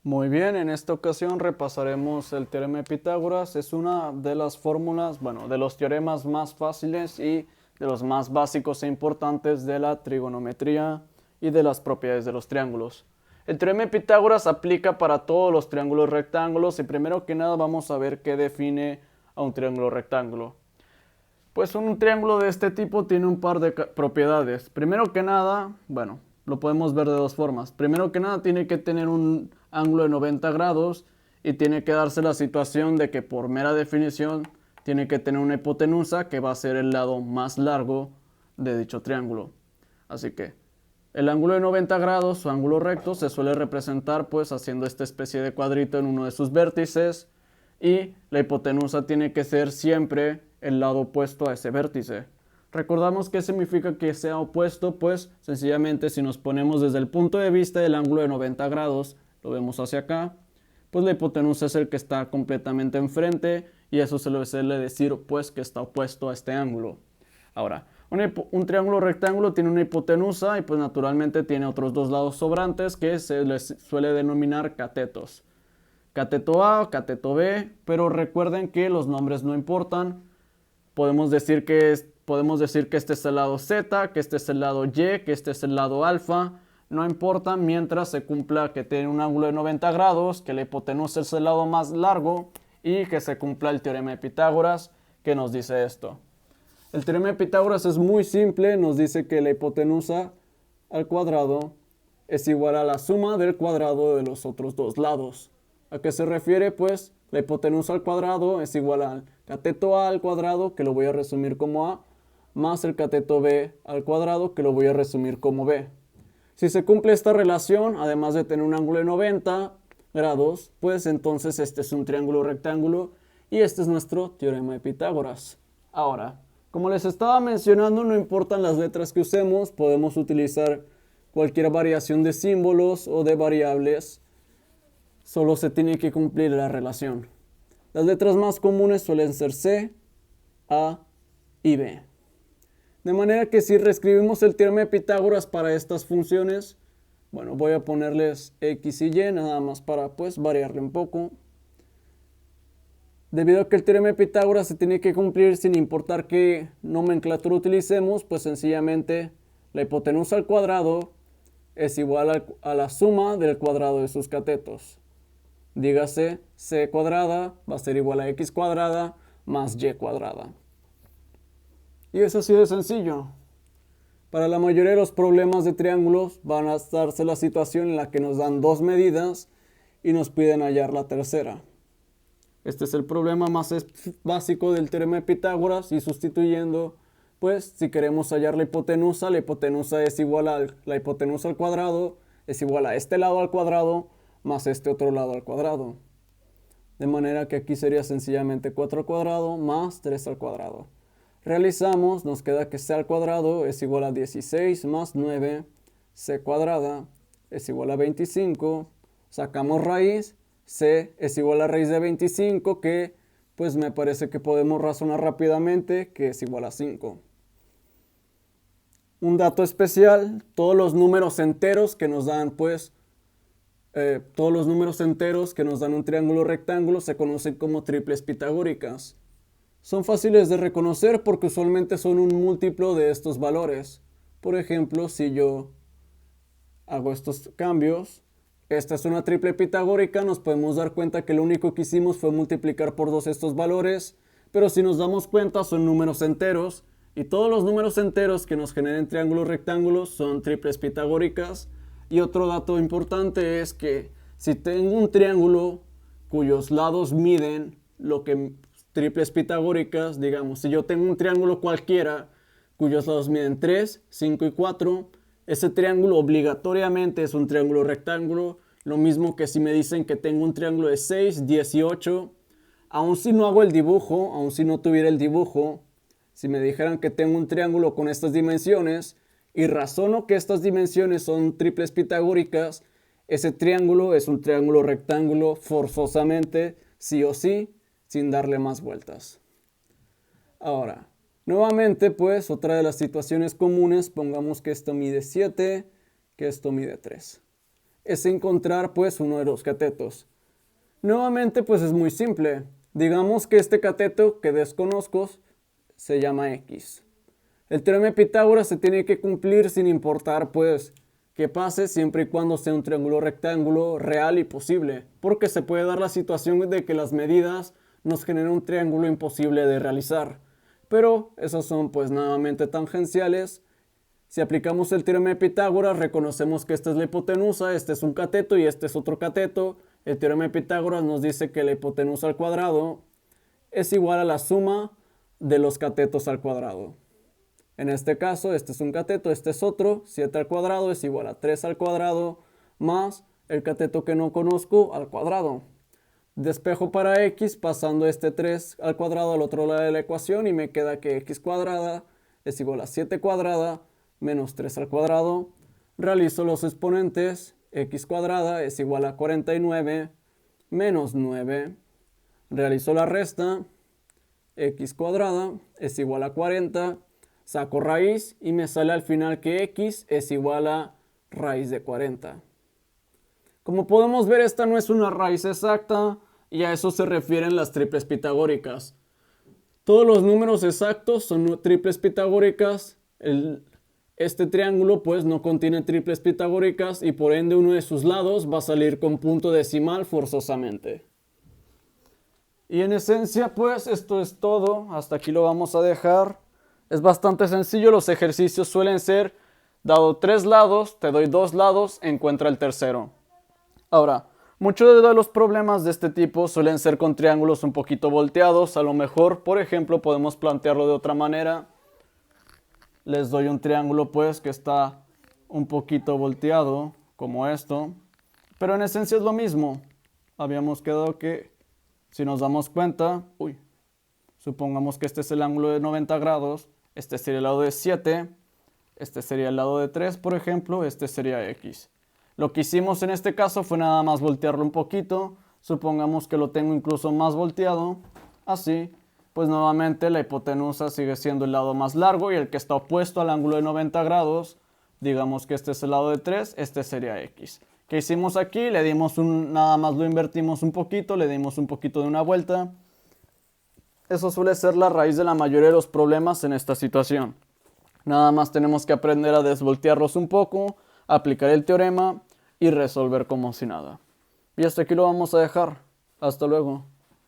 Muy bien, en esta ocasión repasaremos el teorema de Pitágoras. Es una de las fórmulas, bueno, de los teoremas más fáciles y de los más básicos e importantes de la trigonometría y de las propiedades de los triángulos. El teorema de Pitágoras aplica para todos los triángulos rectángulos y primero que nada vamos a ver qué define a un triángulo rectángulo. Pues un triángulo de este tipo tiene un par de propiedades. Primero que nada, bueno, lo podemos ver de dos formas. Primero que nada tiene que tener un ángulo de 90 grados y tiene que darse la situación de que por mera definición tiene que tener una hipotenusa que va a ser el lado más largo de dicho triángulo. Así que el ángulo de 90 grados o ángulo recto se suele representar pues haciendo esta especie de cuadrito en uno de sus vértices y la hipotenusa tiene que ser siempre el lado opuesto a ese vértice. Recordamos qué significa que sea opuesto, pues sencillamente si nos ponemos desde el punto de vista del ángulo de 90 grados, lo vemos hacia acá, pues la hipotenusa es el que está completamente enfrente y eso se le suele decir pues que está opuesto a este ángulo. Ahora, un triángulo rectángulo tiene una hipotenusa y pues naturalmente tiene otros dos lados sobrantes que se les suele denominar catetos. Cateto A, cateto B, pero recuerden que los nombres no importan. Podemos decir que este es el lado Z, que este es el lado Y, que este es el lado alfa. No importa mientras se cumpla que tiene un ángulo de 90 grados, que la hipotenusa es el lado más largo y que se cumpla el teorema de Pitágoras que nos dice esto. El teorema de Pitágoras es muy simple, nos dice que la hipotenusa al cuadrado es igual a la suma del cuadrado de los otros dos lados. ¿A qué se refiere? Pues la hipotenusa al cuadrado es igual al cateto A al cuadrado, que lo voy a resumir como A, más el cateto B al cuadrado, que lo voy a resumir como B. Si se cumple esta relación, además de tener un ángulo de 90 grados, pues entonces este es un triángulo rectángulo y este es nuestro teorema de Pitágoras. Ahora, como les estaba mencionando, no importan las letras que usemos, podemos utilizar cualquier variación de símbolos o de variables, solo se tiene que cumplir la relación. Las letras más comunes suelen ser C, A y B. De manera que si reescribimos el teorema de Pitágoras para estas funciones, bueno, voy a ponerles X y Y nada más para pues variarle un poco. Debido a que el teorema de Pitágoras se tiene que cumplir sin importar qué nomenclatura utilicemos, pues sencillamente la hipotenusa al cuadrado es igual a la suma del cuadrado de sus catetos. Dígase, C cuadrada va a ser igual a X cuadrada más Y cuadrada. Y es así de sencillo. Para la mayoría de los problemas de triángulos van a darse la situación en la que nos dan dos medidas y nos piden hallar la tercera. Este es el problema más básico del teorema de Pitágoras y sustituyendo, pues si queremos hallar la hipotenusa es igual a la hipotenusa al cuadrado, es igual a este lado al cuadrado más este otro lado al cuadrado. De manera que aquí sería sencillamente 4 al cuadrado más 3 al cuadrado. Realizamos, nos queda que c al cuadrado es igual a 16 más 9, c cuadrada es igual a 25, sacamos raíz, c es igual a raíz de 25, que pues me parece que podemos razonar rápidamente que es igual a 5. Un dato especial, todos los números enteros que nos dan un triángulo rectángulo se conocen como triples pitagóricas. Son fáciles de reconocer porque usualmente son un múltiplo de estos valores. Por ejemplo, si yo hago estos cambios, esta es una triple pitagórica, nos podemos dar cuenta que lo único que hicimos fue multiplicar por 2 estos valores, pero si nos damos cuenta son números enteros y todos los números enteros que nos generen triángulos rectángulos son triples pitagóricas. Y otro dato importante es que si tengo un triángulo cuyos lados miden lo que triples pitagóricas, digamos, si yo tengo un triángulo cualquiera cuyos lados miden 3, 5 y 4, ese triángulo obligatoriamente es un triángulo rectángulo, lo mismo que si me dicen que tengo un triángulo de 6, 10 y 8, aun si no hago el dibujo, aun si no tuviera el dibujo, si me dijeran que tengo un triángulo con estas dimensiones y razono que estas dimensiones son triples pitagóricas, ese triángulo es un triángulo rectángulo forzosamente, sí o sí, sin darle más vueltas. Ahora, nuevamente, pues, otra de las situaciones comunes, pongamos que esto mide 7, que esto mide 3. es encontrar pues uno de los catetos. Nuevamente pues es muy simple. Digamos que este cateto que desconozco se llama X. El teorema de Pitágoras se tiene que cumplir sin importar pues qué pase, siempre y cuando sea un triángulo rectángulo real y posible, porque se puede dar la situación de que las medidas nos generen un triángulo imposible de realizar. Pero esos son pues nuevamente tangenciales. Si aplicamos el teorema de Pitágoras, reconocemos que esta es la hipotenusa, este es un cateto y este es otro cateto. El teorema de Pitágoras nos dice que la hipotenusa al cuadrado es igual a la suma de los catetos al cuadrado. En este caso, este es un cateto, este es otro. 7 al cuadrado es igual a 3 al cuadrado más el cateto que no conozco al cuadrado. Despejo para x pasando este 3 al cuadrado al otro lado de la ecuación y me queda que x cuadrada es igual a 7 cuadrada menos 3 al cuadrado. Realizo los exponentes. X cuadrada es igual a 49 menos 9. Realizo la resta. X cuadrada es igual a 40. Saco raíz y me sale al final que x es igual a raíz de 40. Como podemos ver, esta no es una raíz exacta y a eso se refieren las triples pitagóricas. Todos los números exactos son triples pitagóricas. Este triángulo pues no contiene triples pitagóricas y por ende uno de sus lados va a salir con punto decimal forzosamente. Y en esencia pues esto es todo. Hasta aquí lo vamos a dejar. Es bastante sencillo, los ejercicios suelen ser, dado 3 lados, te doy 2 lados, encuentra el tercero. Ahora, muchos de los problemas de este tipo suelen ser con triángulos un poquito volteados. A lo mejor, por ejemplo, podemos plantearlo de otra manera. Les doy un triángulo pues que está un poquito volteado, como esto. Pero en esencia es lo mismo. Habíamos quedado que, si nos damos cuenta, supongamos que este es el ángulo de 90 grados. Este sería el lado de 7, este sería el lado de 3, por ejemplo, este sería X. Lo que hicimos en este caso fue nada más voltearlo un poquito. Supongamos que lo tengo incluso más volteado, así, pues nuevamente la hipotenusa sigue siendo el lado más largo y el que está opuesto al ángulo de 90 grados, digamos que este es el lado de 3, este sería X. ¿Qué hicimos aquí? Le dimos nada más lo invertimos un poquito, le dimos un poquito de una vuelta. Eso suele ser la raíz de la mayoría de los problemas en esta situación. Nada más tenemos que aprender a desvoltearlos un poco, aplicar el teorema y resolver como si nada. Y hasta aquí lo vamos a dejar. Hasta luego.